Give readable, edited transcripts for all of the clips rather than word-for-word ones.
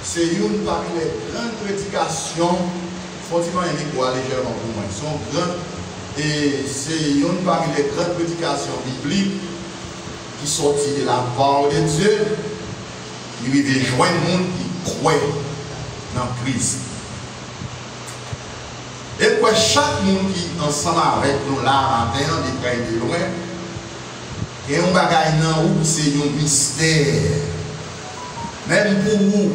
c'est une parmi les grandes prédications, fortement quoi légèrement pour moi. Et c'est une parmi les grandes prédications bibliques qui sortit de la parole de Dieu, qui vivait joindre le monde qui croit dans Christ. Et pour chaque monde qui est ensemble avec nous là, matin, de près et de loin, et un bagage dans où c'est un mystère. Même pour vous,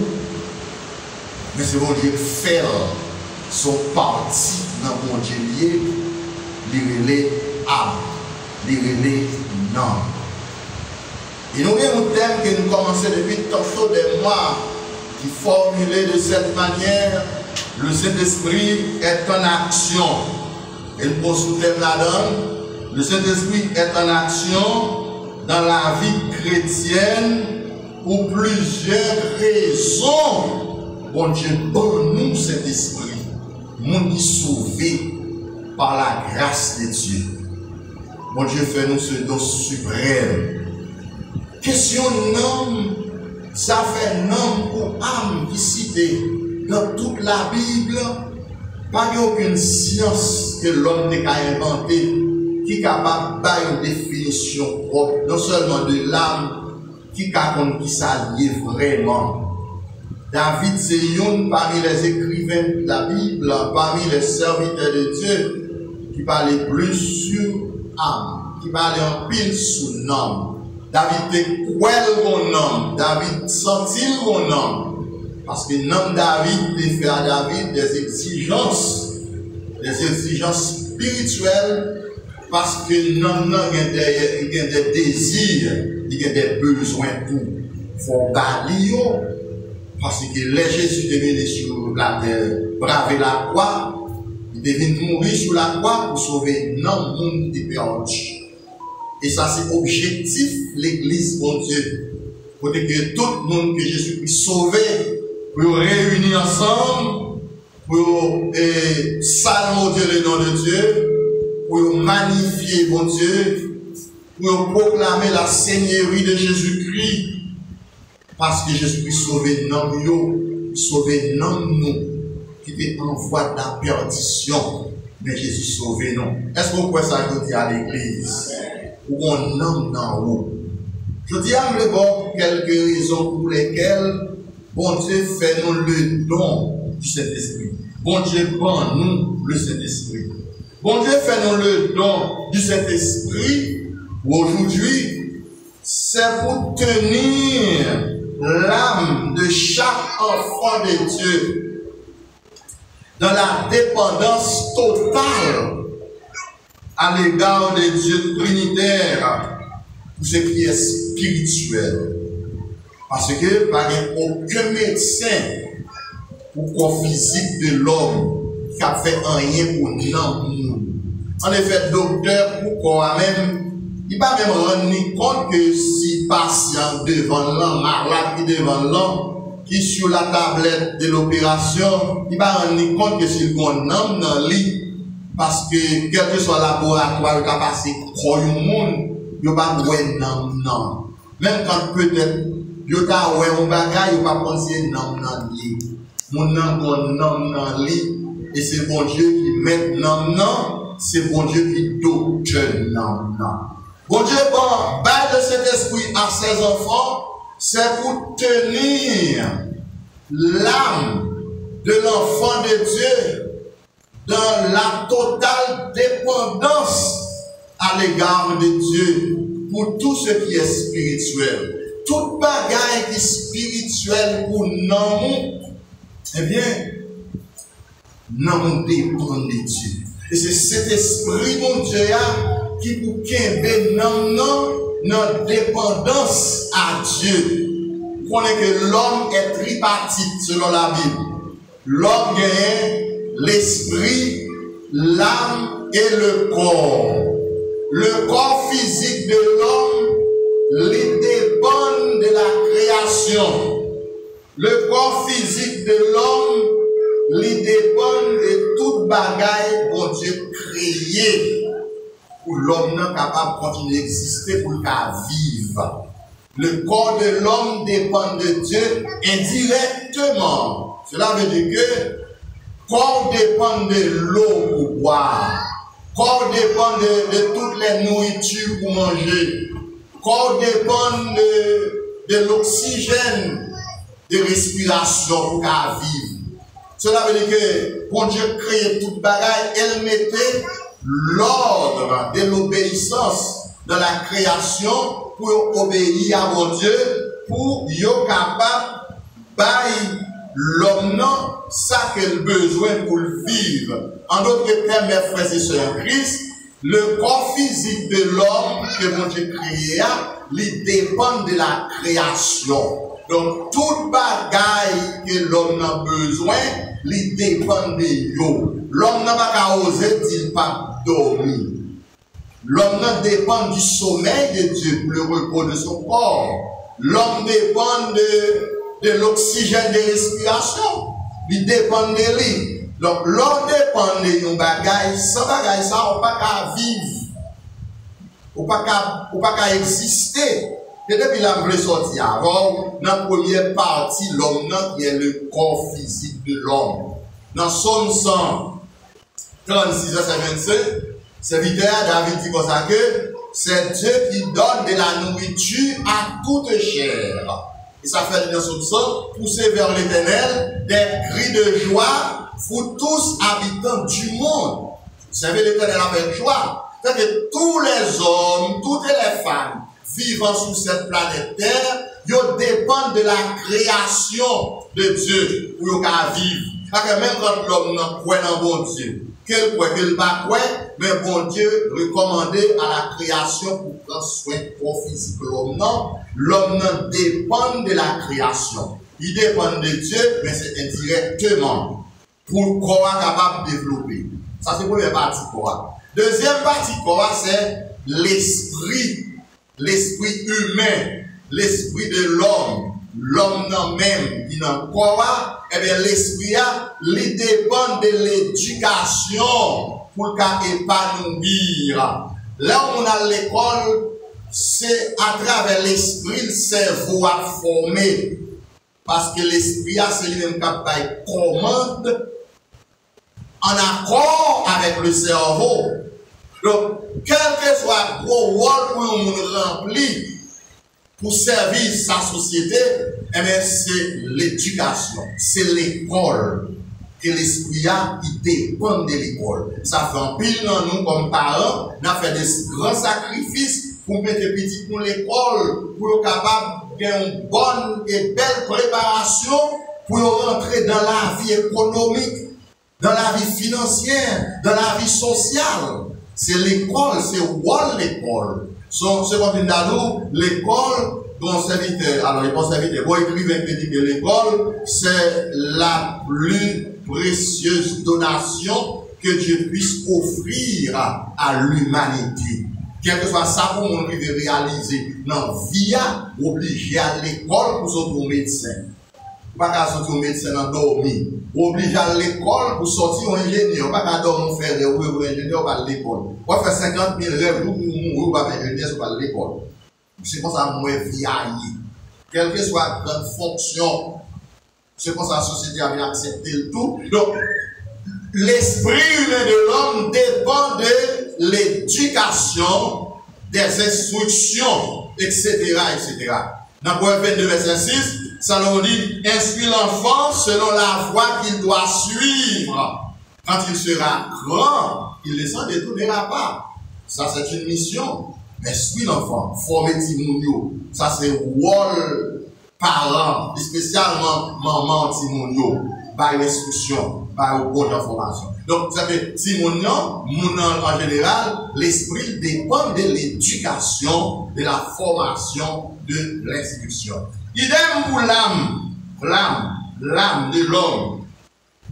mais c'est bon Dieu faire son parti dans mon Dieu lié, les âme, les non. Et nous avons un thème que nous commençons depuis tantôt des mois qui formulé de cette manière, le Saint-Esprit est en action. Et nous posons sous thème là-dedans, le Saint-Esprit est en action dans la vie chrétienne pour plusieurs raisons. Bon Dieu, donne-nous cet esprit, monde qui sauvé par la grâce de Dieu. Bon Dieu, fais-nous ce don suprême. Question nom, ça fait nom ou âme qui cité dans toute la Bible. Pas aucune science que l'homme n'a inventé qui est capable de une définition propre, non seulement de l'âme, qui est capable de s'allier vraiment. David, c'est un parmi les écrivains de la Bible, parmi les serviteurs de Dieu, qui parlait plus sur âme, qui parlait en pile sous nom. David était quoi mon nom? David sentit mon nom. Parce que nom David fait à David des exigences spirituelles, parce que non, il y a des désirs, il y a des besoins pour. Il faut balayer. Parce que les Jésus est venu sur la terre, braver la croix, il est venu mourir sur la croix pour sauver non monde qui est perdu. Et ça, c'est objectif l'Église, mon Dieu. Pour que tout le monde que Jésus-Christ sauvé, pour réunir ensemble, pour salmodier le nom de Dieu, pour magnifier, mon Dieu, pour proclamer la Seigneurie de Jésus-Christ. Parce que Jésus-Christ sauvé non nous, sauvé non nous, qui était en voie de la perdition, mais Jésus sauvé non. Est-ce que vous pouvez ça que je dis à l'Église? Ou on nomme dans haut. Je dis à vous quelques raisons pour lesquelles bon Dieu fait nous le don du Saint-Esprit. Bon Dieu prend nous le Saint-Esprit. Bon Dieu fait nous le don du Saint-Esprit. Aujourd'hui, c'est pour tenir l'âme de chaque enfant de Dieu dans la dépendance totale à l'égard de Dieu trinitaire pour ce qui est spirituel. Parce que par aucun médecin ou corps physique de l'homme qui a fait rien pour nous. En effet, docteur pour quoi même, il ne va même rendre compte que si patient devant l'homme, malade qui devant l'homme, qui sur la tablette de l'opération, il va rendre compte que c'est un homme dans le lit. Parce que quel que soit le laboratoire qui a passé pour le monde, il n'y a pas de non. Même quand peut-être, il y a un bagage, il n'y a pas pensé non. Mon nom, et c'est bon Dieu qui met non, c'est bon Dieu qui doute non. Bon Dieu, bon, bail de cet esprit à ses enfants, c'est pour tenir l'âme de l'enfant de Dieu dans la totale dépendance à l'égard de Dieu pour tout ce qui est spirituel. Tout bagage qui est spirituel pour nous, eh bien, nous dépend de Dieu. Et c'est cet esprit, mon Dieu, qui pour qu'il notre dépendance à Dieu. Vous connaissez que l'homme est tripartite selon la Bible. L'homme gagne l'esprit, l'âme et le corps. Le corps physique de l'homme lui dépend de la création. Le corps physique de l'homme lui dépend de toute bagaille pour Dieu créé pour l'homme capable de continuer à exister pour le vivre. Le corps de l'homme dépend de Dieu indirectement. Cela veut dire que corps dépend de l'eau pour boire. Corps dépend de toutes les nourritures pour manger. Corps dépend de l'oxygène de respiration pour vivre. Cela veut dire que quand Dieu créait toute bagaille, elle mettait l'ordre de l'obéissance dans la création pour obéir à mon Dieu, pour être capable de l'homme ça qu'il a besoin pour vivre. En d'autres termes, mes frères et sœurs en Christ, le corps physique de l'homme que mon Dieu créé, il dépend de la création. Donc, toute bagaille que l'homme a besoin, il dépend de lui. L'homme n'a pas qu'à oser s'il pas dormir. L'homme dépend du sommeil de Dieu pour le repos de son corps. L'homme dépend de l'oxygène de respiration. Il dépend de lui. Donc, l'homme dépend de nos bagailles. Sans bagaille, ça, on ne peut pas vivre. On ne peut pas exister. Et depuis la vraie sortie avant, dans la première partie, l'homme qui est le corps physique de l'homme. Dans Somme 136 à 25, serviteur David dit comme ça que c'est Dieu qui donne de la nourriture à toute chair. Et ça fait dans Somme 100, pousser vers l'éternel des cris de joie pour tous habitants du monde. Vous savez, l'éternel avec joie. C'est que tous les hommes, toutes les femmes, vivant sur cette planète Terre, ils dépendent de la création de Dieu pour qu'ils vivent. Parce que même quand l'homme n'a croit dans bon Dieu, quel croit, quel pas croit, mais bon Dieu recommandé à la création pour prendre soin de corps physique. L'homme dépend de la création. Il dépend de Dieu, mais c'est indirectement pour le corps capable de développer. Ça, c'est la première partie corps. Deuxième partie corps, c'est l'esprit. L'esprit humain, l'esprit de l'homme même qui n'a pas, eh bien l'esprit il dépend de l'éducation pour épanouir. Là où on a l'école, c'est à travers l'esprit le cerveau à former. Parce que l'esprit c'est lui-même qui commande en accord avec le cerveau. Donc, quel que soit le gros rôle pour nous remplir pour servir sa société, eh bien, c'est l'éducation, c'est l'école. Que l'esprit il dépend de l'école. Ça fait un pile dans nous comme parents, on a fait des grands sacrifices pour mettre les petits dans l'école, pour être capable d'avoir une bonne et belle préparation pour rentrer dans la vie économique, dans la vie financière, dans la vie sociale. C'est l'école, c'est rôle l'école. C'est comme une dadou, l'école, dont serviteur, alors les bons serviteurs, bon écrivain qui dit que l'école, c'est la plus précieuse donation que Dieu puisse offrir à l'humanité. Quel que soit ça pour mon qui veut réaliser, non, via obligé à l'école pour sortir médecin. Pas qu'à sortir médecin dans dormir. Obligé à l'école pour sortir un ingénieur. Pas qu'à dormir faire des rêves ingénieur à l'école. On va faire 50 000 rêves pour mourir par ingénieur sur l'école. C'est comme ça moi vieillir. Quelle que soit la grande fonction, c'est comme ça la société a bien accepté le tout. Donc, l'esprit humain de l'homme dépend de l'éducation, des instructions, etc., etc. Dans Proverbe 22, verset 6, Salomon dit, instruis l'enfant selon la voie qu'il doit suivre. Quand il sera grand, il ne s'en détournera pas. Ça, c'est une mission. Instruis l'enfant, former Timounio. Ça, c'est rôle parent, spécialement maman Timounio, par l'instruction, par bonne information. Donc, vous savez, Timounio, en général, l'esprit dépend de l'éducation, de la formation, de l'instruction. Idem pour l'âme de l'homme.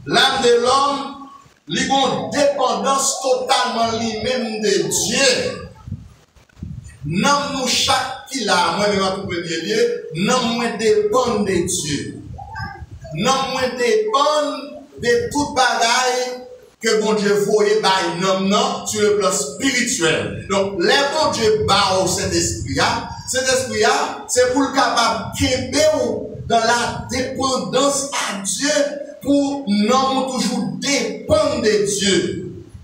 L'âme de l'homme, il a une dépendance totalement lui-même de Dieu. Non, nous, chaque qui là, moi-même, en premier lieu, non, moi, dépend de Dieu. Non, moi, dépend de toute bagaille que bon Dieu voyait non, sur le plan spirituel. Donc, les bon Dieu bat au Saint-Esprit, cet esprit, c'est pour le capable de dans la dépendance à Dieu, pour non toujours dépendre de Dieu.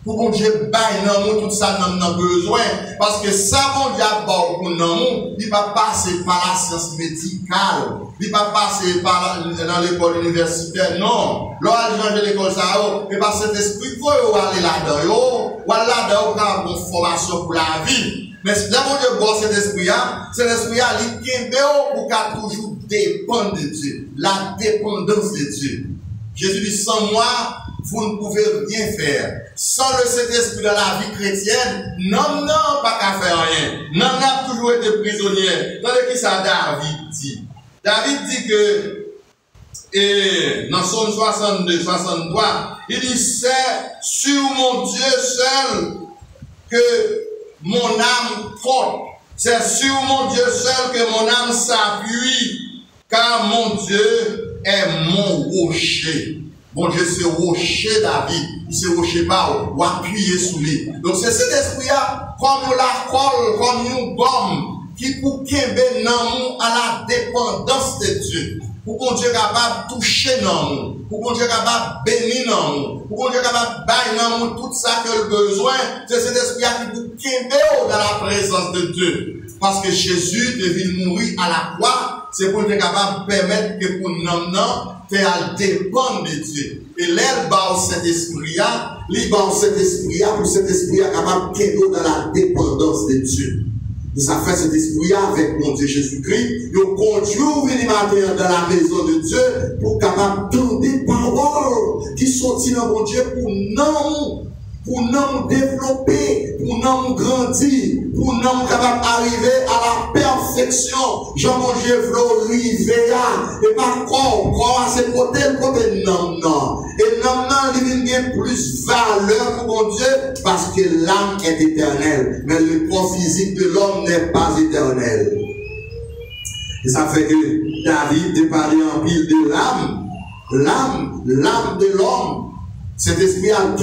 Pour bon Dieu baille non tout ça n'a besoin parce que ça bon Dieu pour non il va passer par la science médicale, il va passer par dans l'école universitaire non. Lorsque changer l'école ça et par cet esprit faut aller là-dedans ou là-dedans pour une formation pour la vie. Mais si là bon Dieu boit cet esprit il kembe pour qu'à toujours dépendre de Dieu, la dépendance de Dieu. Jésus dit sans moi vous ne pouvez rien faire. Sans le Saint-Esprit dans la vie chrétienne, non, pas qu'à faire rien. Non, a toujours été prisonnier. Dans le qui ça David dit? David dit que, dans Somme 62, 63, il dit, c'est sur mon Dieu seul que mon âme compte. C'est sur mon Dieu seul que mon âme s'appuie, car mon Dieu est mon rocher. Bon Dieu, c'est rocher David, c'est rocher pas ou appuyer sous lui. Donc c'est cet esprit-là, comme la colle, comme une gomme, qui pour qu'aimer non à la dépendance de Dieu. Pour qu'on Dieu capable de toucher non, pour qu'on Dieu capable de bénir non, pour qu'on Dieu capable de bailler non tout ça que le besoin, c'est cet esprit-là qui pour qu'aimer dans la présence de Dieu. Parce que Jésus devait mourir à la croix, c'est pour être capable de permettre que pour nous, faire dépendre de Dieu. Et l'air bas cet esprit-là, pour cet esprit-là capable de dans la dépendance de Dieu. Et ça fait cet esprit-là avec mon Dieu Jésus-Christ. Nous conduisons venir matin dans la maison de Dieu pour capable d'entendre des paroles qui sont dans mon Dieu pour nous développer, pour nous grandir, pour nous capables d'arriver à la perfection. Jean-Manger veut arriver là, et pas corps à ses côtés, le côté non. Et non, il y a plus valeur pour mon Dieu, parce que l'âme est éternelle, mais le corps physique de l'homme n'est pas éternel. Et ça fait que David est parlé en pile de l'âme de l'homme, cet esprit a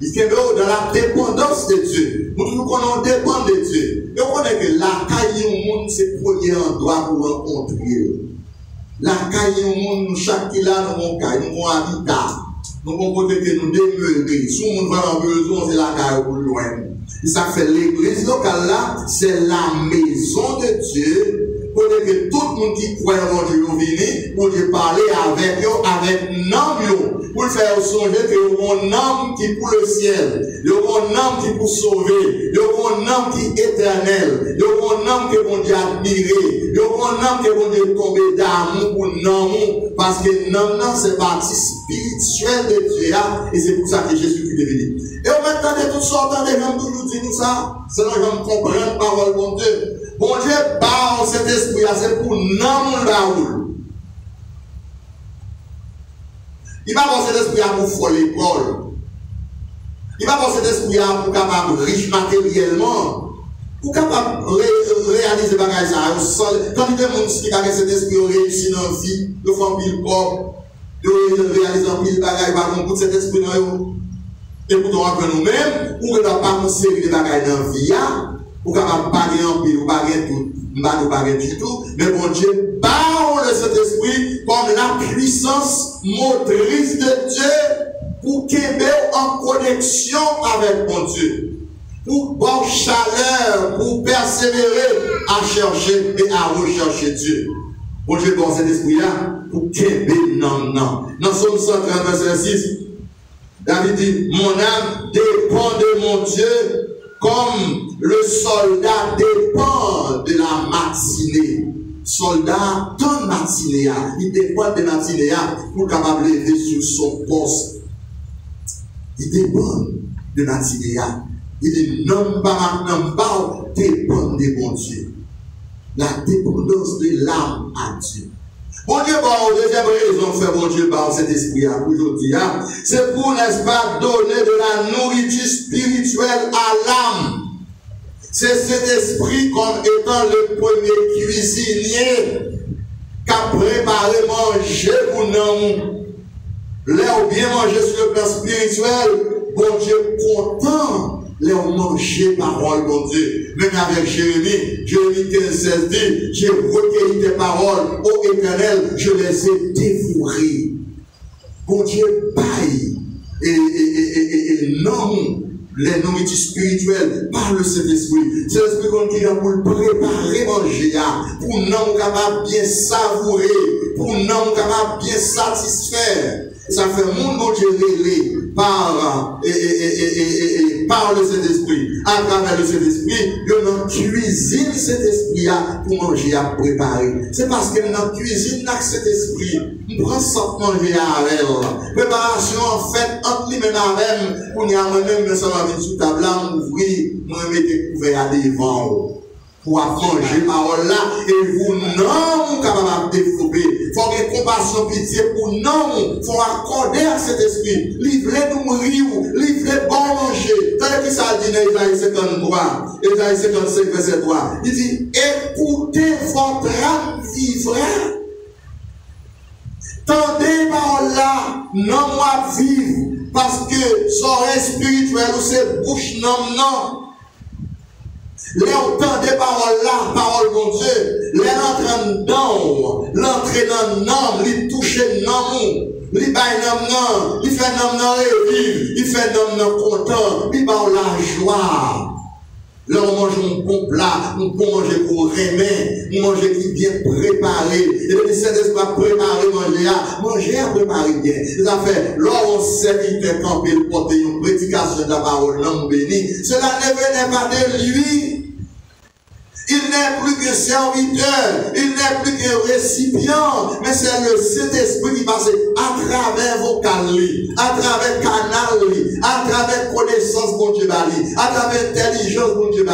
il est dans la dépendance de Dieu. Nous toujours qu'on dépend de Dieu. Et on connaît que la caille au monde, c'est le premier endroit pour rencontrer. La caille au monde, nous, chaque qui là, nous avons caille, nous avons habitat. Nous avons côté que nous demeurer. Si on va en besoin, c'est la caille au loin. Et ça fait l'église locale là, c'est la maison de Dieu. Pour que tout le monde qui croit en Dieu vienne, pour parler avec eux, avec nom, pour faire songer que mon âme qui est pour le ciel, mon âme qui est pour sauver, mon âme qui est éternel, mon âme que mon Dieu admirer, mon âme que mon Dieu tomber d'amour pour nom, parce que nom c'est partie spirituelle de Dieu, et c'est pour ça que Jésus est venu. Et on m'entendait toutes sortes de gens toujours dire ça, sinon je me comprends la parole de Dieu. Bon Dieu parle cet esprit, c'est pour non Raoul. Il va avoir cet esprit pour faire l'école. Il va avoir cet esprit pour capable riche matériellement. Pour capable réaliser des bagages. Quand il y a des gens qui ont cet esprit réussi dans la vie, ils font pile corps, ils réalisent un pile bagages, par contre, cet esprit dans eux. Et pourtant, nous-mêmes, on ne doit pas une série de bagages dans la vie. Ou capable de parler en pile, ou parler tout, ou parler du tout, mais bon Dieu parle de cet esprit comme la puissance motrice de Dieu pour qu'il soit en connexion avec mon Dieu, pour bonne chaleur, pour persévérer à chercher et à rechercher Dieu. Bon Dieu dans cet esprit-là, pour qu'il non. Dans Somme 130, verset 6, David dit, mon âme dépend de mon Dieu, comme le soldat dépend de la matinée. Soldat, ton matinée, il dépend de la matinée pour capable lever sur son poste. Il dépend de la matinée. Il dit, non, pas dépend de mon Dieu. La dépendance de l'âme à Dieu. Bon Dieu, deuxième raison, fait bon Dieu, par cet esprit aujourd'hui, c'est pour, n'est-ce pas, donner de la nourriture spirituelle à l'âme. C'est cet esprit comme étant le premier cuisinier qui a préparé manger pour nous. Là, ou bien manger sur le plan spirituel, bon Dieu content, les manger parole, mon Dieu. Même avec Jérémie 15, 16 dit, j'ai recueilli tes paroles, ô Éternel, je les ai dévorées. Bon Dieu, paille et non, les nourritures spirituelles par le Saint-Esprit. C'est l'Esprit qui a pour le préparer manger, pour nous capable bien savourer, pour nous capable bien satisfaire. Ça fait mon bon Dieu réglé par le Saint-Esprit. À travers le Saint-Esprit, nous cuisine cet esprit pour manger à préparer. C'est parce que nous cuisine avec cet esprit, nous prenons ça manger avec elle. Préparation en fait entre lui même avec pour nous amener nous sommes sous table là, ouvrir, nous mettre couvert à devant. Pour manger parole là et vous non capable de développer. Il faut avoir compassion, pitié pour non. Il faut accorder à cet esprit. Livrez-nous mourir, livrez bon manger. T'as dit ça dit dans Isaïe 53, Isaïe 55, verset 3. Il dit, écoutez votre âme vivre. Tendez parole là, non moi vivre. Parce que son oreille spirituelle ou ses bouches non. Les entend des paroles là, paroles mon Dieu, les entrant dedans, l'entrée dans le nom, les toucher dans le les bail dans le il fait dans le revivre, il fait dans le content, il va la joie. Là, on mange un bon plat, on peut manger pour remer, on mange qui bien préparé. Et le Saint-Esprit a préparé manger à préparer bien. Ça fait, lors on serviteur campé, le porter une prédication de la parole, l'homme béni, cela ne venait pas de lui. Il n'est plus qu'un serviteur, il n'est plus qu'un récipient, mais c'est le Saint-Esprit qui passe à travers vocal, à travers canal, à travers connaissance, mon Dieu, à travers intelligence, mon Dieu,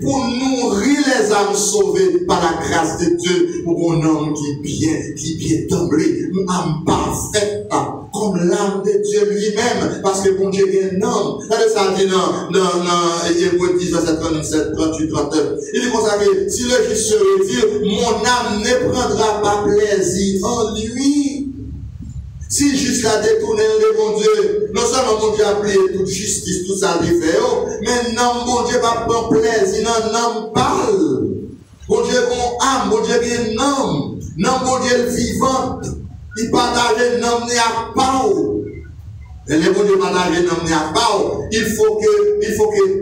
pour nourrir les âmes sauvées par la grâce de Dieu, pour un homme qui est bien tombé, une âme parfaite, comme l'âme de Dieu lui-même, parce que mon Dieu est un homme. Regardez ça dit dans Hébreux 10, verset 37, 38, 39. Il dit comme ça que si le juste se retire, mon âme ne prendra pas plaisir en lui. Si juste la détourner de mon Dieu, non seulement mon Dieu a plié toute justice, tout ça lui fait, mais non, mon Dieu va prendre plaisir, non, non, parle. Mon Dieu est mon âme, mon Dieu est un homme, non, mon Dieu est vivant. Il partage l'homme à pas. Et les bon Dieu partage l'homme à pas. Il faut que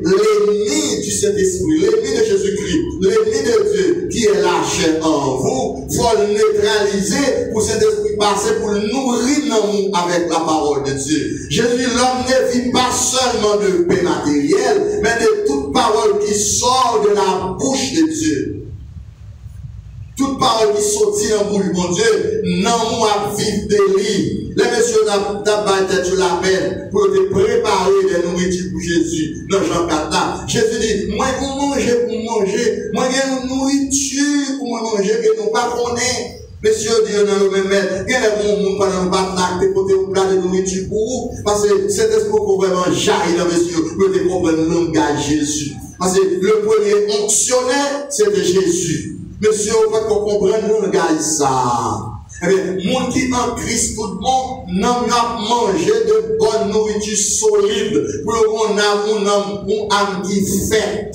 l'ennemi du Saint-Esprit, l'ennemi de Jésus-Christ, l'ennemi de Dieu qui est lâché en vous, il faut le neutraliser pour cet esprit passer pour le nourrir avec la parole de Dieu. Jésus, l'homme ne vit pas seulement de paix matérielle, mais de toute parole qui sort de la bouche de Dieu. Toute parole qui sortit en bouche, mon Dieu, non, moi, vivre de lui. Les messieurs d'abord sur la peine pour te préparer des nourritures pour Jésus. Dans Jean 4, Jésus dit, moi, pour manger, moi, j'ai une nourriture pour manger que nous ne connaissons pas. Messieurs, Dieu, dans le même maître, il y a des gens pendant le bataille, qui portent un plat de nourriture pour vous, parce que cet esprit pour vraiment jaillir dans messieurs, pour te comprendre le langage de Jésus. Parce que le premier onctionnaire, c'était Jésus. Monsieur, on va comprendre le gars ça. Eh bien, mon qui en Christ, tout le monde n'a pas mangé de bonne nourriture solide pour qu'on ait une âme qui fait,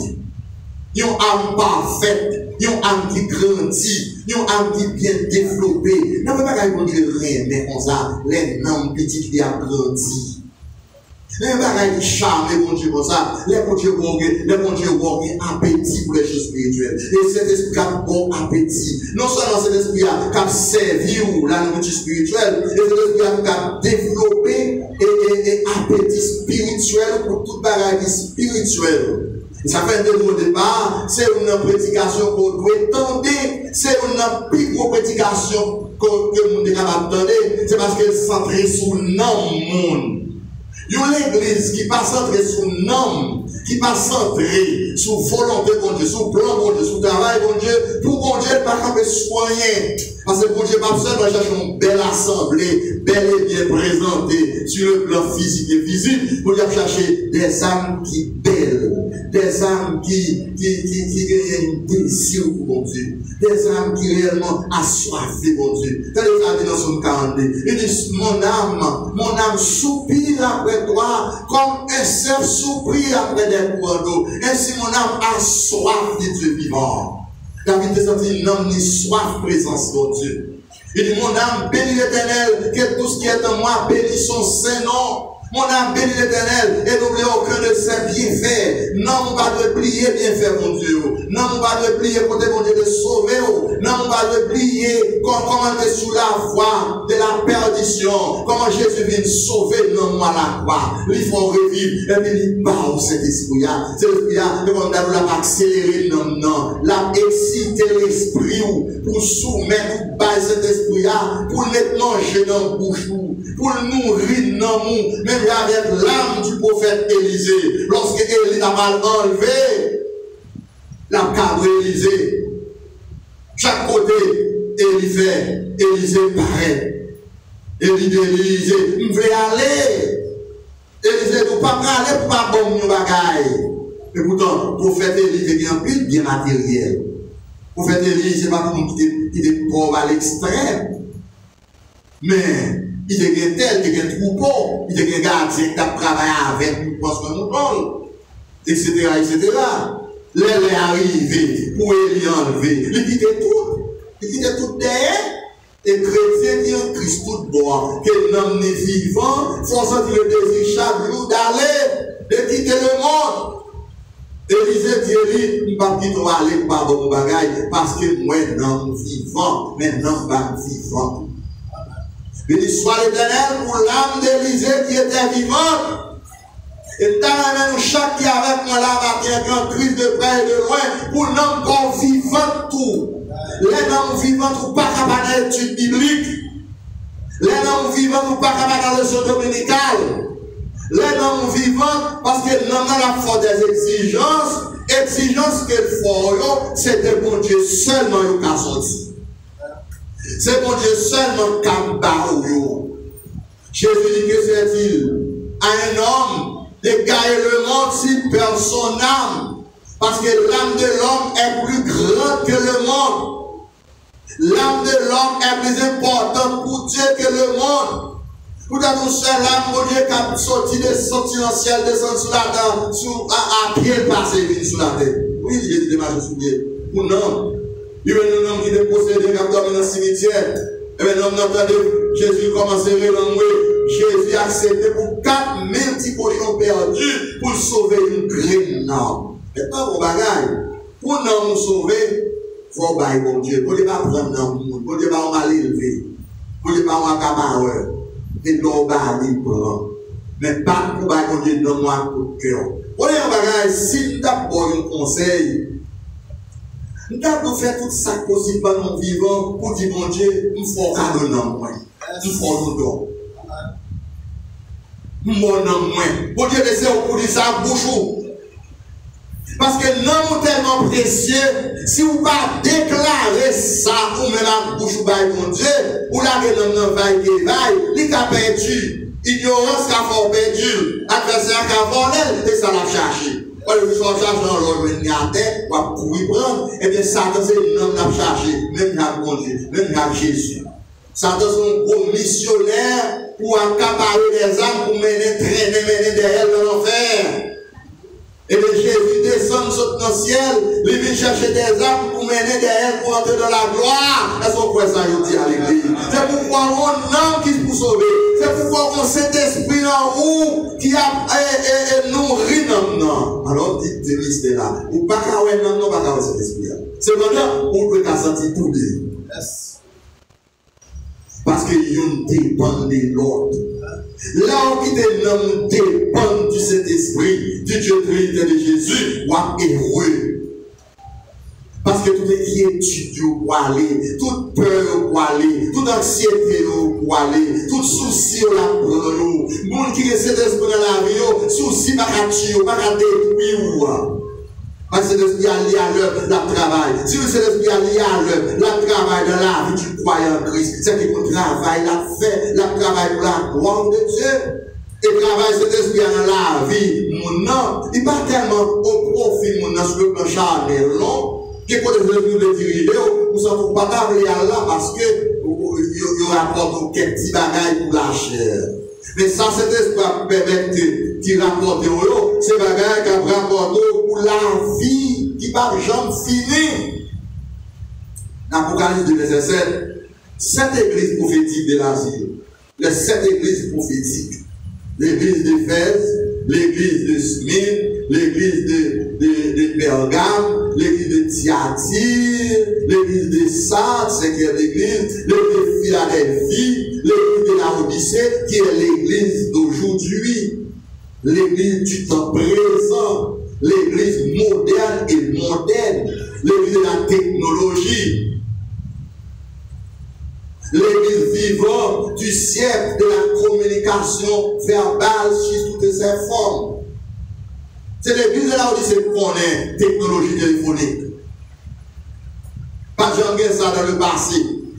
une âme parfaite, une âme qui grandit, une âme qui bien développée. Non, mais pas qu'on dit rien, mais on a les âmes petites qui ont grandi. Les bagages qui charment, mon Dieu, comme ça, les bon Dieu ont appétit pour les choses spirituelles. Et cet esprit a bon appétit. Non seulement cet esprit a servi la nourriture spirituelle, et cet esprit a développé et appétit spirituel pour tout bagage spirituel. Ça fait au départ, c'est une prédication qu'on doit tendre, c'est une plus grosse prédication que nous devons attendre, c'est parce qu'elle centrée sur le monde. Il y a l'église qui passe centrée sur le nom, qui passe centrée sur volonté de Dieu, sur plan de Dieu, sur travail de Dieu, pour bon Dieu pas camper soigner. Parce que bon Dieu pas seulement chercher une belle assemblée, belle et bien présentée sur le plan physique et visible, pour Dieu chercher des âmes qui belles, des âmes qui ont un désir pour mon Dieu, des âmes qui réellement assoiffées pour mon Dieu. Dans les années dans son 42, il dit, mon âme soupire après toi, comme un cerf soupire après des cours d'eau. Ainsi mon âme a soif de Dieu vivant. David te sentit un homme ni soif présence de Dieu. Il dit, mon âme bénit l'Éternel, que tout ce qui est en moi bénit son Saint-Nom. Mon âme bénit l'Éternel et n'oublie aucun de ses bienfaits. Non, on va te plier bienfait, mon Dieu. Non, on va te plier côté mon Dieu de sauver. Non, on va te plier comment tu es sous la voie de la perdition. Comment Jésus vient sauver non moi la croix. Il faut revivre. Et puis il bat cet esprit-là. Cet esprit-là, comme on l'a accéléré, non. L'a excité l'esprit pour soumettre, bas cet esprit-là, pour le manger dans le bouche, pour le nourrir dans le monde. Même avec l'âme du prophète Élisée, lorsque Élie a mal enlevé la cadre Élisée, chaque côté, Élie fait, Élisée paraît. Élie dit, Élisée, je veux aller. Élisée ne peut pas aller pour pas bon mon bagaille. Et pourtant, le prophète Élie était un peu bien matériel. Le prophète Élie, ce n'est pas tout le monde qui était pauvre à l'extrême. Mais, il était tel, il était un troupeau, il était un gardien qui a travaillé avec pour qu'on nous donne, etc., etc. L'aile est arrivé pour Élie enlever. Il quittait tout derrière. Et chrétien qui en Christ tout droit, que l'homme n'est vivant, faut sentir le désir chaque jour d'aller, de quitter le monde. Élisée dit, Élie, il ne va pas aller par bon bagaille, parce que moi, non vivant, mais non pas vivant. Béni soit l'Éternel pour l'âme d'Élisée qui était vivante. Et dans chaque qui avec moi là, qui en crise de près et de loin, pour l'homme corps vivant tout. Les hommes vivants ou pas capables d'études bibliques. Les hommes vivants ou pas capables de leçon dominicale. Les hommes vivants parce que l'homme a la force des exigences qu'il faut, c'est de bon Dieu seulement qui a sorti. C'est bon Dieu seulement qui a barré. Jésus dit que c'est-il à un homme de gagner le monde s'il perd son âme. Parce que l'âme de l'homme est plus grande que le monde. L'âme de l'homme est plus importante pour Dieu que le monde. Pour nous seul l'âme pour Dieu qui a sorti des sorties en ciel, descend sous la terre, à pied passé sous la terre. Oui, Jésus démarche sous pied. Ou non. Il y a un homme qui est possédé, qui a dormi dans le cimetière. Et bien, l'homme n'entendait Jésus commencer à relancer. Jésus a accepté pour 4000 petits cochons perdus pour sauver une graine. Non. Et pas pour bagaille. Pour nous sauver, il faut bailler bon Dieu. Pour ne pas prendre dans le monde. Pour ne pas mal élever. Pour ne pas camarade. Et l'on va aller prendre. Mais pas pour bailler bon Dieu dans moi pour cœur. Pour ne pas bagaille, si nous avons un conseil, nous avons fait tout ça possible par nos vivants pour dire bon Dieu, nous faut cadeau dans moi. Nous faut nous donner. Nous faut moins. Bon Dieu, laissez au bout de ça, bouchou. Parce que l'homme est tellement précieux, si vous ne pas déclarer ça, ou même la bouche ou bail mon Dieu, ou la l'homme va y vaille, il a perdu. Ignorance a fort perdu. Adversaire a volé, et ça l'a cherché. Quand le soir charge dans l'ordre, il y a tête, pour y prendre, et bien Satan c'est l'homme l'a cherché, même la bon Dieu, même la Jésus. Satan c'est un gros missionnaire pour accaparer des âmes, pour traîner derrière dans l'enfer. Et bien Jésus descend dans le ciel, il vient chercher des âmes pour mener derrière pour entrer dans la gloire. Est-ce qu'on peut ça dit à l'église? C'est pourquoi on a qui pour sauver. C'est pourquoi on cet esprit en vous qui a nourri non. Alors dites de là. Ou pas qu'à non, pas qu'à cet esprit-là. C'est maintenant on peut sentir tout bien. Parce que nous dépendons de l'autre. Là où nous dépendons du Saint-Esprit, du Dieu Trinité de Jésus, ou heureux. Parce que toute inquiétude pour aller, toute peur pour aller, toute anxiété pour aller, tout souci pour la nous. Moun qui essaie d'esprit dans la vie, souci pas qu'à tuer, pas qu'à détruire. Parce que l'esprit a lié à l'œuvre, la travail. Si l'esprit a lié à l'œuvre, la travail dans la vie du croyant en Christ, c'est qu'il travaille, la fait, la travail pour la gloire de Dieu. Et travail cet esprit dans la vie, mon nom, il pas tellement au profit, mon nom, sur le plan charnel, non? Qui est pour le diriger, nous sommes pas travailler là parce que, il rapporte quelques petits bagages pour la chair. Mais ça, cet esprit permet de rapporter, c'est bagages qui rapporte pour la vie, qui va jamais finir. L'Apocalypse de verset 7, cette église prophétique de l'Asie, les 7 églises prophétiques, l'église d'Éphèse, l'église de Smyrne, l'église de Pergame, l'église de Thyatire, l'église de Sardes, c'est qui est l'église, l'église de Philadelphie, l'église de Laodicée, qui est l'église d'aujourd'hui, l'église du temps présent, l'église moderne et mondaine, l'église de la technologie, l'église vivante du siècle de la communication verbale sous toutes ses formes. C'est l'église de la Odyssée qu'on est technologie téléphonique. Pas de gens ça dans le passé.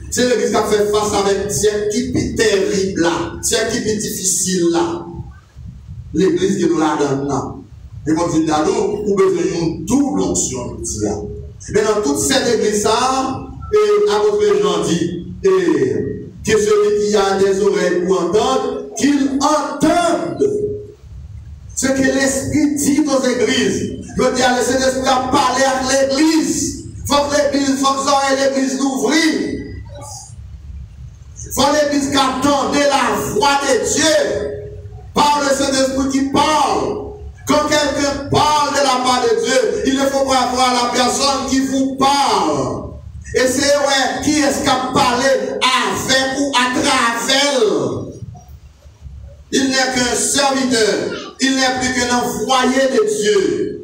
C'est l'église qui a fait face avec siècle qui est terrible là, siècle qui est difficile là. L'église qui nous la donne là. Et comme je dis à nous, nous besoin d'une double onction. Mais dans toute cette église là, et à votre gens dit, et que celui qui a des oreilles pour entendre, qu'il entende ce que l'Esprit dit aux églises. Je dis à l'Esprit à parler avec l'église. Il faut que l'église, il faut que l'église l'ouvrir. Il faut que l'église attende la voix de Dieu par le Saint-Esprit qui parle. Quand quelqu'un parle de la part de Dieu, il ne faut pas avoir la personne qui vous parle. Et c'est ouais, qui est-ce qui a parlé avec ou à travers? Il n'est qu'un serviteur, il n'est plus qu'un envoyé de Dieu.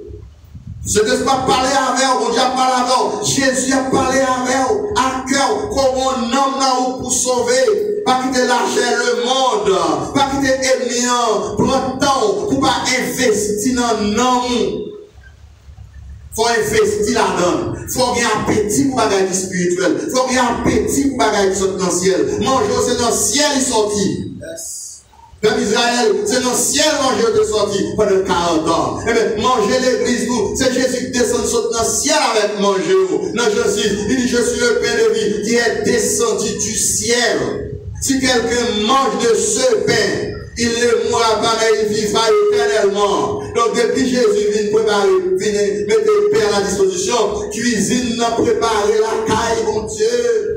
Ce n'est pas parler avec eux, Dieu a parlé avec eux, Jésus a parlé avec eux, à cœur, comme un homme pour sauver, pas quitter lâcher le monde, pas quitter ennemi, prendre temps pour pas investir dans l'homme. Il faut investir là-dedans. Il faut avoir un appétit pour les bagages spirituels. Il faut avoir un appétit pour les bagages qui sont dans le ciel. Manger, c'est dans le ciel il sorti. Peuple Israël, c'est dans le ciel manger de sorti pendant 40 ans. Eh bien, manger l'église, c'est Jésus qui descend dans le ciel avec manger. Dans Jésus, il dit, je suis le pain de vie qui est descendu du ciel. Si quelqu'un mange de ce pain, il ne mourra pas, mais il vivra éternellement. Donc, depuis Jésus vient préparer, vient mettre le pain à la disposition, cuisine, préparer la caille, mon Dieu.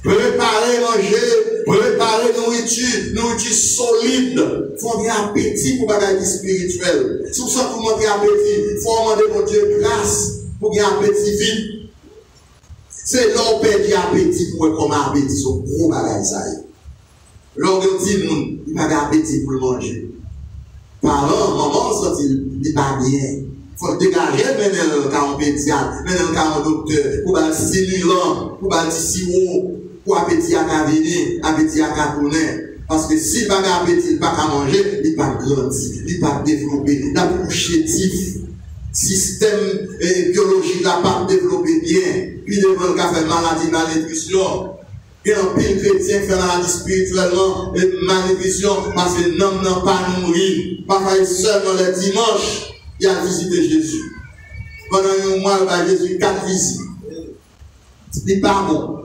Préparer, manger, préparer nourriture solide. Il faut avoir un appétit pour bagaille spirituel. Si vous sentez pour manquer appétit, il faut demander mon Dieu grâce pour avoir un appétit vite. C'est l'homme perd appétit pour comme appétit sur gros bagaille ça. L'homme dit, il n'a pas d'appétit pour le manger. Parents, maman, il n'est pas bien. Il faut dégager maintenant le cas pédiatre, maintenant le cas docteur, pour un stimulant, pour un sirop, pour appétit à venir, appétit à tourner. Parce que s'il n'a pas d'appétit, il n'a pas à manger, il n'a pas grandi, il n'a pas développé, il n'a pas chétif. Système biologique n'a pas développé bien. Puis devant le cas fait maladie, malnutrition. Et un pile chrétien fait maladie spirituellement et malnutrition parce que l'homme n'a pas nourri. Parfois, seulement le dimanche, il a visité Jésus. Pendant un mois, il a Jésus 4 visites. C'est pas bon.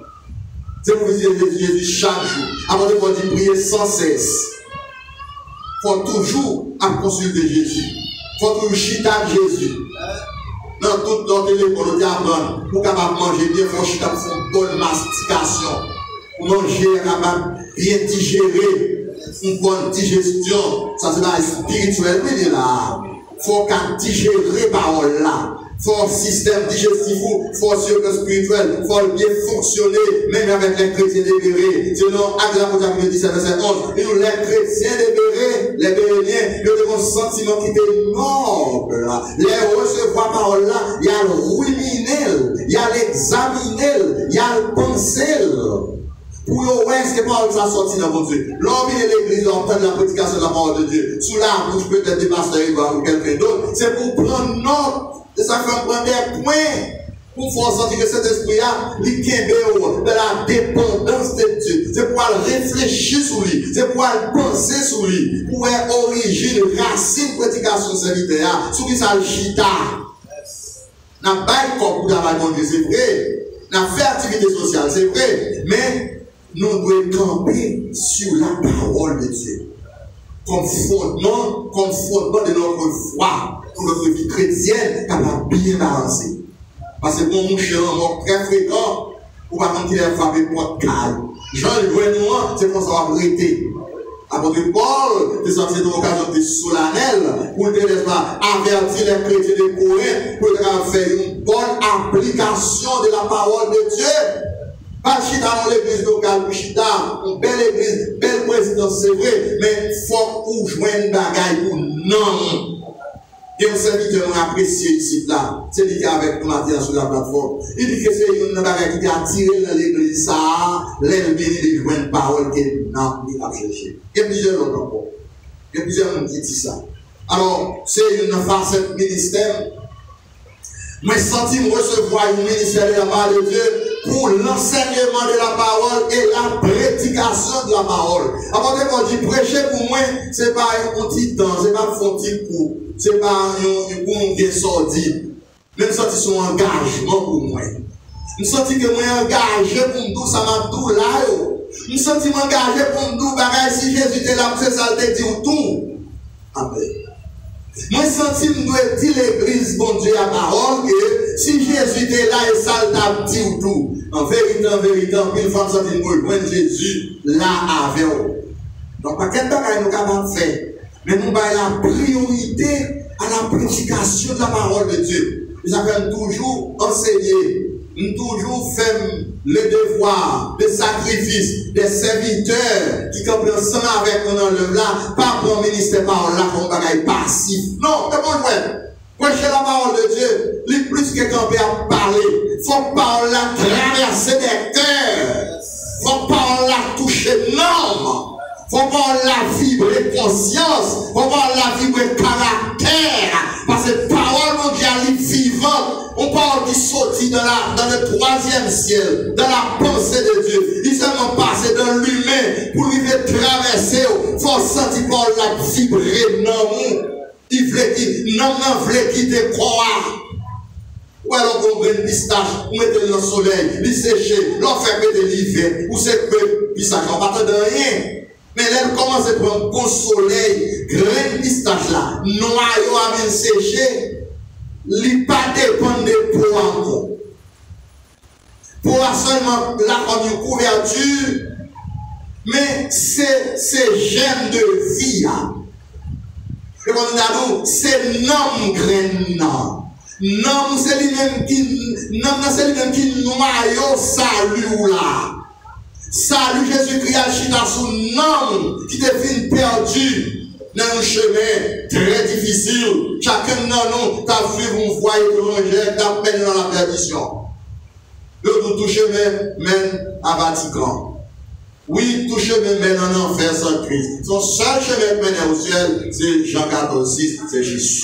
C'est pour visiter Jésus chaque jour. Avant de pouvoir prier sans cesse. Il faut toujours consulter Jésus. Il faut toujours chiter Jésus. Dans tout notre téléphone, on dit apprendre. Pour capable manger bien, il faut chiter pour une bonne mastication. Pour manger, capable bien digérer. Une bonne digestion. Ça c'est pas spirituel, mais là. Il faut qu'à digérer parole là. Il faut un système digestif, il faut un système spirituel, il faut bien fonctionner, même avec les chrétiens libérés. Sinon, acte de l'Apôtre 17, verset 11, et nous, les chrétiens libérés, les béréniens, ils ont un sentiment qui est noble. Les recevoir parole là, il y a le ruminer, il y a l'examiner, il y a le penser. Pour vous, est-ce que parole ça sorti dans votre Dieu? L'homme et l'église entendent la prédication de la parole de Dieu. Sous la bouche peut-être des pasteurs ou quelqu'un d'autre, c'est pour prendre note. Et ça fait prendre des points Pour faire sentir que cet esprit-là, il de la dépendance de Dieu. C'est pour réfléchir sur lui. C'est pour penser sur lui. Pour être origine, racine, prédication serviteur. Sur qui ça le chita. N'a pas de corps pour travailler, c'est vrai. N'a fait activité sociale, c'est vrai. Mais nous devons camper sur la parole de Dieu. Comme fondement de notre foi, pour notre vie chrétienne, capable de bien balancer. Parce que pour mon cher, on est très fréquent, ou par contre, il est frappé pour calme. Jean-Le Noir, c'est pour ça qu'on va arrêter. Apôtre Paul, c'est sorti de l'occasion de solennelle, pour avertir les chrétiens de Corinthe, pour faire une bonne application de la parole de Dieu. Pas chita dans l'église locale, chita, une belle église, belle présidence, c'est vrai, mais il faut qu'on joigne une bagaille pour non. Et un serviteur m'a apprécié ici, là. C'est lui qui est avec nous matin sur la plateforme. Il dit que c'est une bagaille qui a tiré dans l'église, ça, l'aile bénie de jouer une parole qu'il n'a pas cherché. Il y a plusieurs autres encore. Il y a plusieurs gens qui disent ça. Alors, c'est une facette ministère. Moi, senti me recevoir un ministère de la parole de Dieu pour l'enseignement de la parole et la prédication de la parole. Avant de dire prêcher pour moi, c'est pas un petit temps, c'est pas un petit coup, c'est pas un bien sorti. Même senti son engagement pour moi. Je senti que moi engagé pour nous, ça m'a tout là. Je senti m'engager pour nous, si Jésus était là, c'est ça, il dit tout. Amen. Moi, senti que je dire l'église, bon Dieu, à parole, que si Jésus était là, et ça, il dit tout. En vérité, il faut sentir que rejoindre Jésus là avec vous. Donc, pas quel bagage nous avons fait, mais nous avons la priorité à la prédication de la parole de Dieu. Nous avons toujours enseigné, nous toujours fait le devoir de sacrifice des serviteurs qui campent ensemble avec nous dans le là, pas pour le ministère par là comme bagaille passif. Non, c'est bon, ouais. Prêcher la parole de Dieu, les plus que camper à parler. Faut parole là traverser des cœurs. Faut parole là toucher l'homme. Faut parole là vibrer conscience. Faut parole là vibrer caractère. Parce que parole, mon Dieu, elle est vivante. On parle qui sortit dans le troisième ciel, dans la pensée de Dieu. Il seulement passé dans l'humain pour lui faire traverser. Faut sentir par la vibrer dans nous. Il voulait qu'il, non, voulait qu'il te croire. Ou alors qu'on prenne une pistache, ou mettez dans le soleil, il sécher, l'on fait péter l'hiver, ou c'est que, puis ça ne va pas de rien. Mais là, elle commence à prendre un bon soleil, graine pistache là, noyau à bien sécher. Il ne pas dépendre de peau encore. Pour seulement là comme une couverture, mais c'est germe de vie. Et comme nous avons, c'est nom graine. Nom, c'est lui-même qui noyau salut là. Salut Jésus-Christ à chita sous nom qui devient perdu. Dans un chemin très difficile, chacun de nous t'a vu une voie étrangère, t'a peine dans la perdition. Tout chemin mène à Vatican. Oui, tout chemin mène en enfer sans Christ. Son seul chemin mène au ciel, c'est Jean 14, 6, c'est Jésus.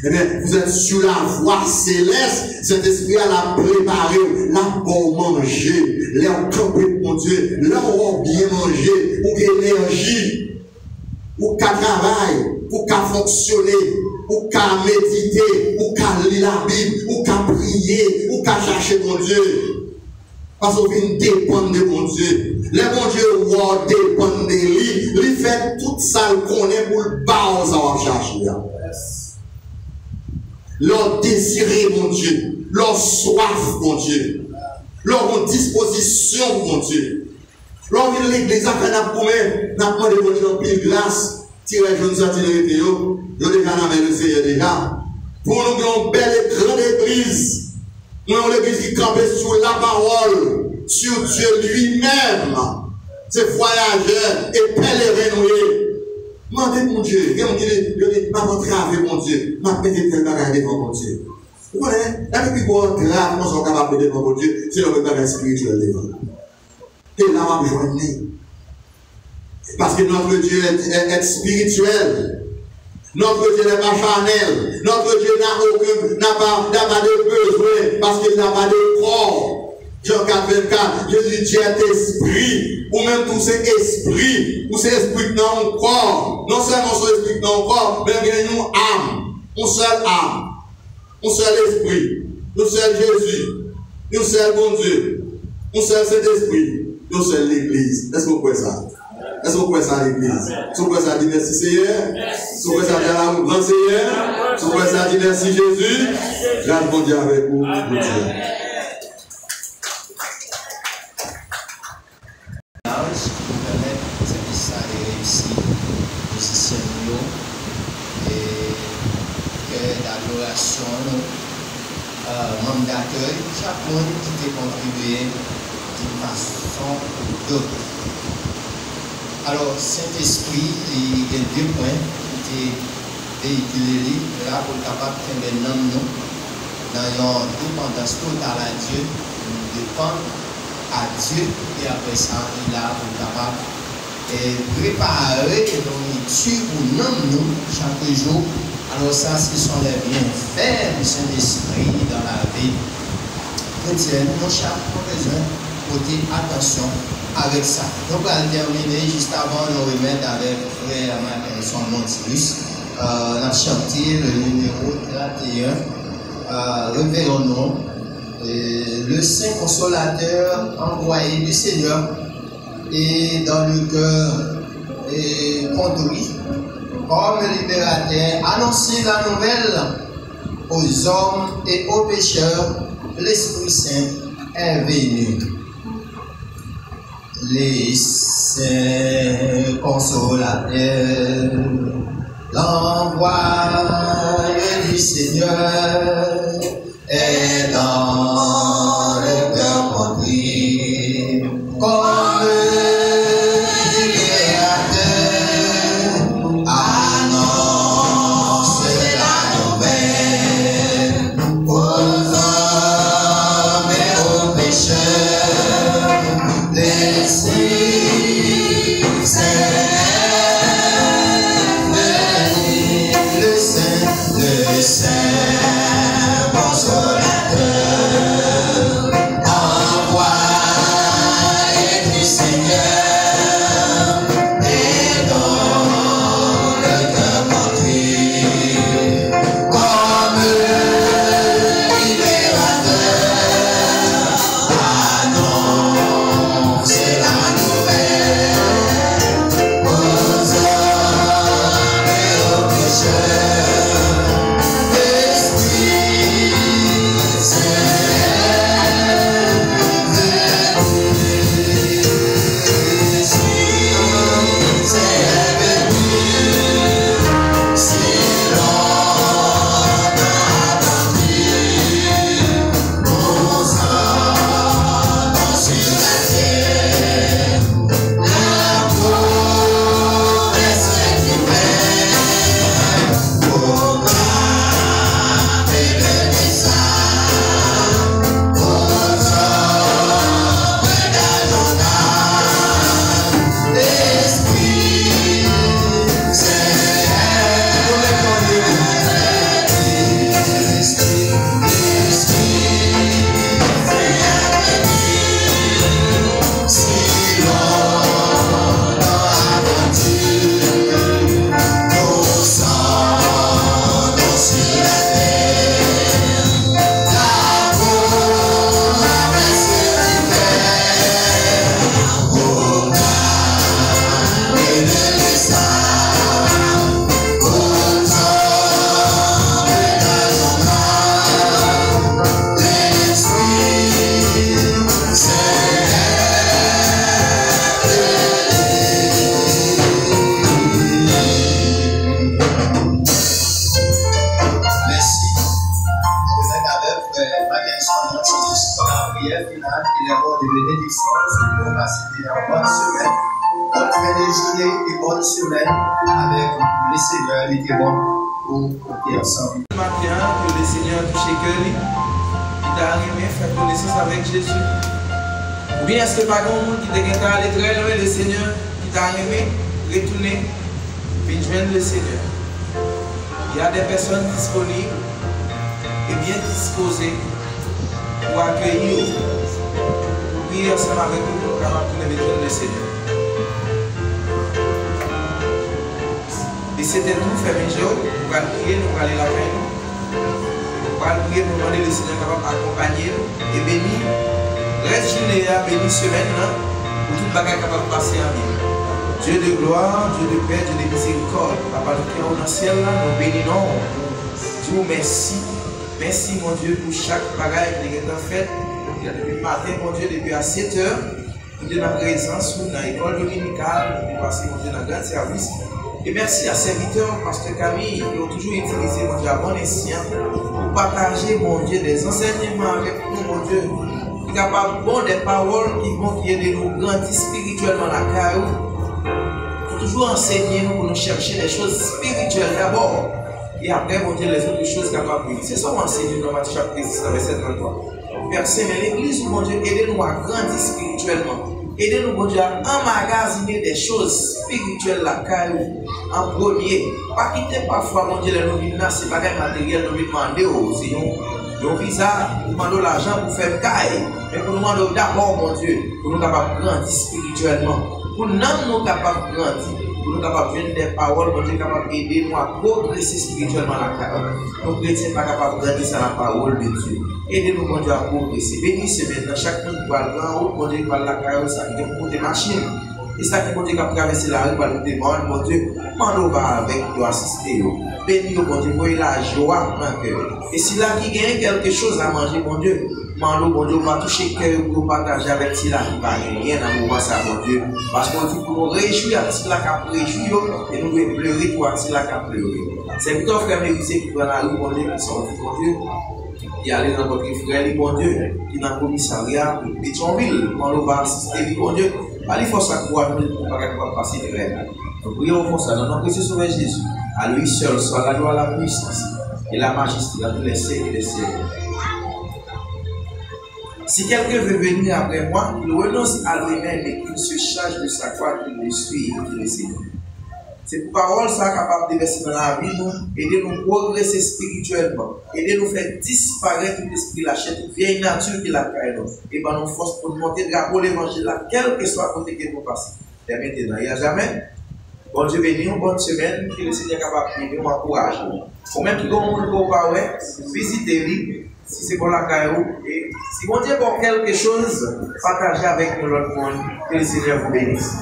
Eh bien, vous êtes sur la voie céleste. Cet esprit a préparé, là pour manger, là pour camper pour Dieu, là pour bien manger, pour énergie. Pour qu'à travailler, pour qu'à fonctionner, pour qu'à méditer, pour qu'à lire la Bible, pour qu'à prier, pour qu'à chercher mon Dieu. Parce qu'on vient dépendre de mon Dieu. Le bon Dieu va dépendre de lui. Il fait tout ça qu'on est pour le bas, ça va chercher. Leur désirer, mon Dieu. Leur soif, mon Dieu. Leur disposition, mon Dieu. Lorsque l'église a fait la promesse, n'a pas demandé de pile glace, tirer les jeunes sortis de l'étéo, ils ont déjà dans le Seigneur déjà. Pour nous, nous avons une belle et grande église. Nous avons l'église qui campe sur la parole, sur Dieu lui-même. C'est voyageurs et pèlerins. Demandez mon Dieu. Il dit, ma travail, mon Dieu. Ma petite bagage devant mon Dieu. Vous voyez, la plus grave, nous sommes capables de devant mon Dieu, c'est le bagage spirituel devant. Et là, on va joindre. Parce que notre Dieu est spirituel. Notre Dieu n'est pas charnel. Notre Dieu n'a pas de besoin parce qu'il n'a pas de corps. Jean 4, 24, Jésus dit est esprit, ou même tous ces esprits, ou ces esprits dans le corps. Non seulement son esprit dans le corps, mais il y a une âme, une seule âme, un seul esprit, un seul Jésus, un seul bon Dieu, un seul Saint-Esprit, un seul l'Église. Est-ce que vous croyez ça? Est-ce que vous croyez ça à l'Église? Est-ce que vous croyez ça à dire merci Seigneur? Est-ce que vous croyez ça à dire l'amour grand Seigneur? Est-ce que vous croyez ça à dire merci Jésus? Grâce bon Dieu avec vous, mon Dieu. Membre d'accueil, chaque monde qui peut contribuer d'une façon ou d'autre. Alors, Saint-Esprit, il y a deux points qui étaient véhiculés là pour être capable de faire nous dans une dépendance totale à Dieu, nous dépendons à Dieu et après ça, il est là pour être capable de préparer la nourriture pour nous chaque jour. Alors ça, ce sont les bienfaits du Saint-Esprit dans la vie chrétienne. Nous avons besoin de porter attention avec ça. Donc, on va terminer juste avant de nous remettre avec frère Martin Montilus. On a chanté le numéro 31. Révérons-nous. Le Saint Consolateur envoyé du Seigneur et dans le cœur conduit. Comme libérateur, annoncer la nouvelle aux hommes et aux pécheurs, l'Esprit Saint est venu. Les saints consolateurs, l'envoi du Seigneur est dans le cœur conduit. Comme Le matin, que le Seigneur touche que lui, il t'a arrivé, faire connaissance avec Jésus. Ou bien est-ce que pas grand monde qui t'a allé très loin, le Seigneur qui t'a arrivé, retourner, puis joindre le Seigneur. Il y a des personnes disponibles et bien disposées pour accueillir, pour prier ensemble avec nous pour nous mettre le Seigneur. Et c'était tout, frère Joe, nous allons prier, nous allons aller la fin. Nous allons prier pour demander le Seigneur capable d'accompagner nous et bénir. Reste journée, bénir semaine, pour tout le bagage capable de passer en vie. Dieu de gloire, Dieu de paix, Dieu de miséricorde, Papa nous qui est dans le ciel, nous bénissons. Dieu merci. Merci mon Dieu pour chaque bagage qui est fait. Depuis le matin, mon Dieu, depuis à 7 h, nous sommes en présence dans l'école dominicale, nous passons mon Dieu dans le grand service. Et merci à serviteurs, Pasteur Camille, qui ont toujours utilisé mon Dieu à bon escient pour partager mon Dieu des enseignements avec nous, mon Dieu. Qui est capable bon des paroles qui vont aider nous grandir spirituellement la carrière. Toujours enseigner nous pour nous chercher des choses spirituelles d'abord et après mon Dieu les autres choses capables de. C'est ça qu'on enseigne dans Matthieu chapitre 6 verset 33. Verset, mais l'église, mon Dieu, aidez-nous à grandir spirituellement. Aidez-nous, mon Dieu, à emmagasiner des choses spirituelles là, en premier. Pas quitter parfois, mon Dieu, les nouvelles, c'est pas des matériels, nous demandons, sinon, nous visa, nous demandons l'argent pour faire caille. Mais pour nous demander d'abord, mon Dieu, pour nous capables de grandir spirituellement. Pour nous capables de grandir, pour nous capables de jouer des paroles, pour nous capables d'aider nous à progresser spirituellement la carrière. Nous chrétiens pas capables de grandir sur la parole de Dieu. Aidez-nous, mon Dieu, à progresser. Bénissez maintenant chaque monde qui va le grand, mon Dieu, qui va la carrière, ça qui est pour des machines. Et ça qui, mon Dieu, qui a traversé la rue, va nous demander, mon Dieu, mandons va avec nous assister. Bénis-nous, mon Dieu, voyez la joie dans le cœur. Et si là qui gagne quelque chose à manger, mon Dieu, mon Dieu, va toucher le cœur pour partager avec si là qui va rien dans le moment, ça, mon Dieu. Parce qu'on dit pour nous réjouir, si là qui a réjoui, et nous devons pleurer pour si là qui a pleuré. C'est plutôt frère Mérisé qui va dans la rue, mon Dieu, qui sont mon Dieu. Qui allait dans votre frère, mon Dieu, qui est dans le commissariat de Pétionville, on va assister, mon Dieu. Allez, il faut ça pour ne pas passer de rêve. Nous prions pour ça, dans notre précieux Sauveur Jésus. À lui seul soit la gloire, la puissance et la majesté dans tous les siècles et les siècles. Si quelqu'un veut venir après moi, il renonce à lui-même et qu'il se charge de sa croix, qu'il le suit et qu'il le signe. Cette parole ça capable de verser dans la vie, nous, aider nous progresser spirituellement, aider nous faire disparaître tout l'esprit lâché, toute vieille nature qui l'a créé nous, et par nos forces pour nous monter drapeau l'évangile là, quel que soit côté que nous passons. Et maintenant, il n'y a jamais. Bon Dieu béni, une bonne semaine, que le Seigneur est capable de nous encourager. Au même que le monde ne peut pas, visitez-lui, si c'est pour la caillou, et si bon Dieu pour quelque chose, partagez avec nous l'autre monde, que le Seigneur vous bénisse.